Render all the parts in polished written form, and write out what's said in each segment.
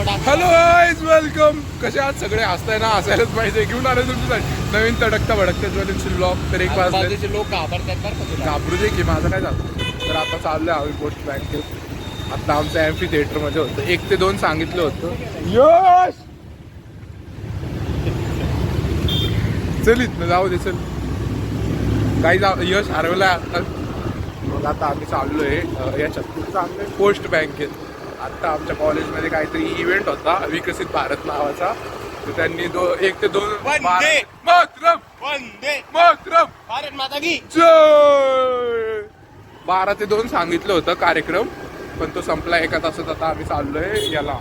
Hello guys, welcome. कसे आहात सगळे? हसताय ना? हसायलाच पाहिजे. घेऊन आले तुमच्यासाठी नवीन तडकता भडकता ज्वलनशील ब्लॉग. तर एक वाजले लोक घाबरतात. घाबरू दे की, माझं काय झालं. तर आता चाललोय आम्ही पोस्ट बँकेत. आता आमचं एम्फी थिएटर मध्ये होतं. 1 ते 2 सांगितलं होतं. यश चल इथनं जाऊ दे, चल. काही यश हरवलाय आता. मग आता आम्ही चाललोय याच्यात चाललोय पोस्ट बँकेत. आता आमच्या कॉलेजमध्ये काहीतरी इव्हेंट होता, विकसित भारत नावाचा. तर त्यांनी 1 ते 2 भारत माता की 12 ते 2 सांगितलं होतं कार्यक्रम, पण तो संपला 1 तासात. आता आम्ही चाललोय याला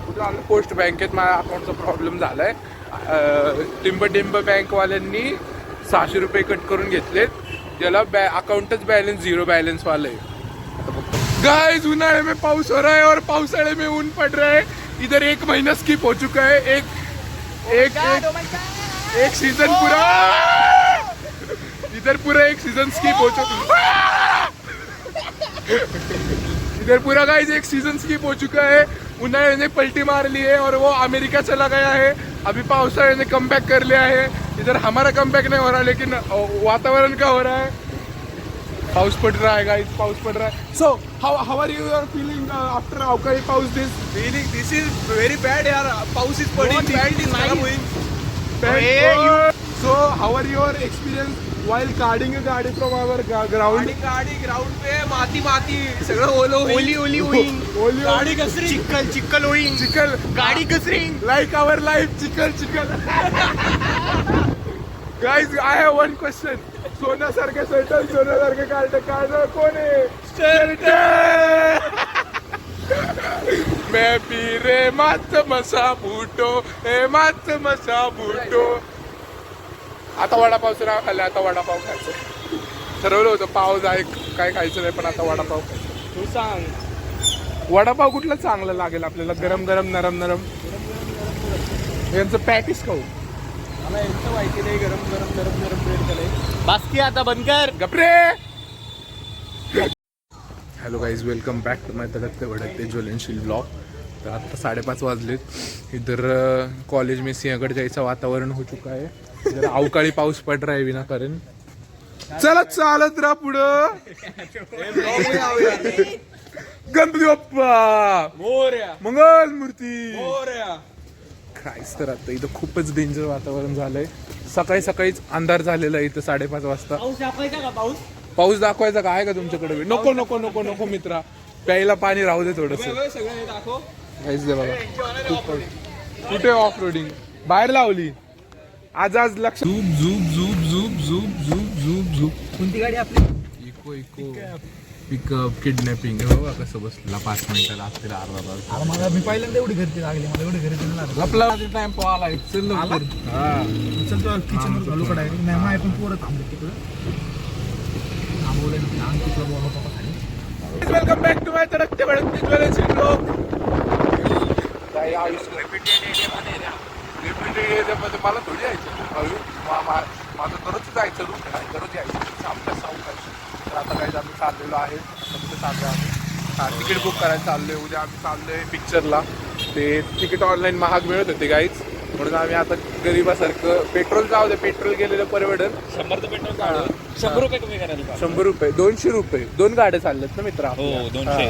कुठे आलो, पोस्ट बँकेत. माझ्या अकाउंटचा प्रॉब्लेम झालाय. टिंब बँकवाल्यांनी 600 रुपये कट करून घेतलेत. ज्याला अकाउंटच बैलेंस 0 बैलेंस वाला है. गाइस, उन्हाळे में पाउस हो रहा है और पावसाळे में ऊन पड़ रहा है. इधर 1 महीना स्किप हो चुका है. एक सीजन पूरा इधर पूरा 1 सीजन स्किप हो चुका इधर पूरा गाइस 1 सीजन स्किप हो चुका है. उन्हाळे ने पलटी मार ली है और वो अमेरिका चला गया है. अभी पावसाळे ने कमबैक कर लिया है. इधर हमारा कमबैक नहीं हो रहा, लेकिन वातावरण का हो रहा है. पाऊस पड़ रहा है गाइस, पाऊस पड़ रहा है. So how are you feeling after अवकाळी पाऊस? दिस इज व्हेरी बॅड यार. पाऊस इज पडिंग. So how are your experience while guarding a गाडी from our ground? गाडी ग्राउंड पे माती सगळं ओली होईन. गाडी घसरी, चिक्कल होईन. चिखल, गाडी घसरी. like our life, चिखल. Guys, I have one question. सोन्यासारखे सेटल, सोन्यासारखे काढणं कोण आहे? मैं पीरे मात मसा बूटो, हे मात मसा बूटो. आता वडापावचं नाव खाल्लं. आता वडापाव खायचं ठरवलं होतं. पाव जाय काय खायचं नाही, पण आता वडापाव खायचं. तू सांग, वडापाव कुठला चांगला लागेल आपल्याला? गरम नरम यांचं पॅटीस खाऊ. मला यांचं माहिती नाही. गरम ब्रेड केलंय. बास्की आता बंद कर. गपरे. Hello guys, welcome back to my तडकते भडकते ज्वलनशील ब्लॉग. तर आता 5:30 वाजलेत. इधर कॉलेज में सिंहगड जायचं वातावरण हो चुका है. इधर अवकाळी पाऊस पड रहा है विनाकारण. चला चालत राहा पुढं. गणपती बाप्पा मोरया, मंगल मूर्ती. मोरया. काहीच तर आता इथं खूपच डेंजर वातावरण झालंय. सकाळीच अंधार झालेला आहे इथं 5:30 वाजता. पाऊस दाखवायचा का? पाऊस दाखवायचा का आहे का तुमच्याकडे? नको मित्रा, प्यायला पाणी राहू दे थोडस. सगळं हे दाखव. काहीच दे बघा. कुठे ऑफ रोडिंग बाहेर लावली. आज लक्ष. झूप. कोणती गाडी आपली? Eeco pickup kidnapping. बघा कसं बसला. 5 मिनिटं लागतील, अर्धा तास. मला मी पहिल्यांदा एवढी घरची लागली. मला एवढी घरची नाही लागली. आपला टाइम आलाय. चल लवकर. चल तो किचन वर घालू कडाय. नाही पण पोरं थांबले तिकडं. वेलकम बॅक टू माय तडकते भडकते ज्वलनशील ब्लॉग. मला थोडी यायचं. माझं दररोज जायचं रूट आहे. दररोज यायचं आमच्या साऊथ. तर आता काही आम्ही चाललेलो आहे. तिथे चाललो आम्ही. तिकीट बुक करायला चाललोय. उद्या आम्ही चाललोय पिक्चरला. ते तिकीट ऑनलाईन महाग मिळत होते गाईच, म्हणून आम्ही आता गरीबासारखं पेट्रोल जाऊ दे. पेट्रोल गेलेलं परवडेल. 100 पेट्रोल काढ. 100 रुपये कमी करायला. 100 रुपये, 200 रुपये. 2 गाड्या चालल्यात ना मित्रा. हो, 200.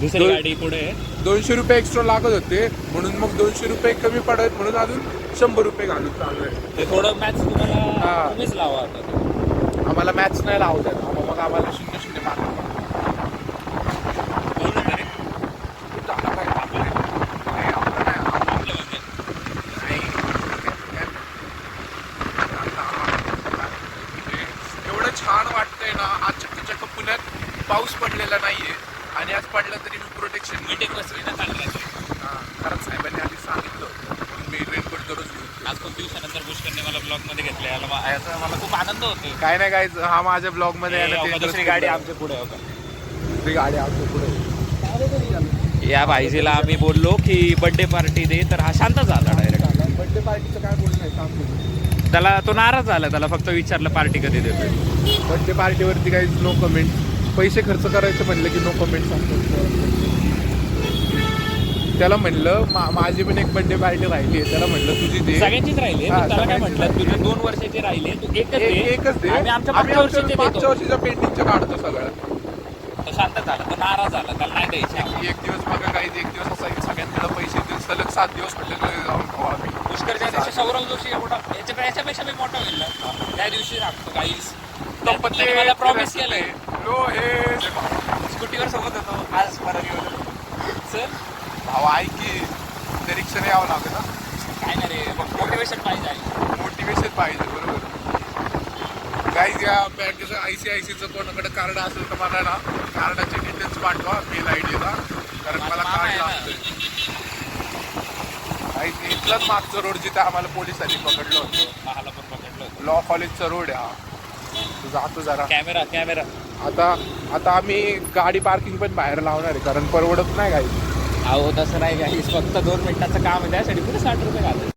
दुसरी गाडी पुढे 200 रुपये एक्स्ट्रा लागत होते, म्हणून मग 200 रुपये कमी पडत, म्हणून अजून 100 रुपये घालून चालू आहे. ते थोडं मॅच तुम्हाला तुम्हीच लावा आता. आम्हाला मॅच नाही लावू द्या. मग आम्हाला 0-0 मार्क. एवढं छान वाटतंय ना. आज चक्क पुण्यात पाऊस पडलेला नाहीये, आणि आज पडला तरी मी प्रोटेक्शन मीटिंग बसली ना चांगली. कारण साहेबांनी आधी सांगितलं होतं. मी रेनकोट दररोज घेऊन. आज खूप दिवसानंतर पुष्करने मला ब्लॉग मध्ये घेतले. याचा मला खूप आनंद होतो. काय नाही काय, हा माझ्या ब्लॉग मध्ये दुसरी गाडी आमच्या पुढे होता. दुसरी गाडी आमच्या पुढे. या भाईजीला आम्ही बोललो की बर्थडे पार्टी दे, तर हा शांत झाला डायरेक्ट. बर्थडे पार्टीचं काय बोलणं आहे सांगतो. त्याला तो नाराज झाला. त्याला फक्त विचारलं पार्टी कधी देतोय. बर्थडे पार्टीवरती काही नो कमेंट. पैसे खर्च करायचं म्हणलं की नो कमेंट सांगतो. त्याला म्हणलं माझी पण एक बर्थडे पार्टी राहिली आहे, त्याला म्हणलं तुझी दे. सगळ्यांचीच राहिले हा, त्याला काय सगळ्यांचीच म्हटलं तुझे 2 वर्षाचे राहिले तू एकच दे एकच दे. आणि आमच्या आम्ही मागच्या वर्षीचे मागच्या देतो. वर्षीच्या पेंटिंगचं काढतो सगळं. तो शांत झाला तो नाराज झाला त्याला नाही द्यायचे. एक दिवस बघा काही एक दिवस असा सगळ्यांकडे पैसे देऊन सलग 7 दिवस म्हटलं जाऊन खाऊ आम्ही. पुष्करच्या दिवशी सौरव जोशी एवढा याच्यापेक्षा बी मोठा होईल ना. त्या दिवशी सांगतो काहीच पण ते मला प्रॉमिस केलंय लो हे स्कूटीवर सोबत होतो आज परत घेऊन सर भावा ऐक की त्या रिक्षाने यावं लागतं ना. काय नाही रे मोटिवेशन पाहिजे आहे. मोटिवेशन पाहिजे बरोबर. काही या बँकेचं ICICचं कोणाकडे कार्ड असेल तर मला ना कार्डाचे डिटेल्स पाठवा मेल ID ला, कारण मला मामा कार्ड आहे ना. लागतंय. इथलंच मागचं रोड जिथे आम्हाला पोलिसांनी पकडलं होतं, मला पण पकडलं होतं. लॉ कॉलेजचा रोड आहे हा. तो जातो जरा. कॅमेरा आता आम्ही गाडी पार्किंग पण बाहेर लावणार आहे, कारण परवडत नाही काही. अहो तसं नाही काही फक्त 2 मिनिटाचं काम आहे त्यासाठी कुठे 60 रुपये घालत.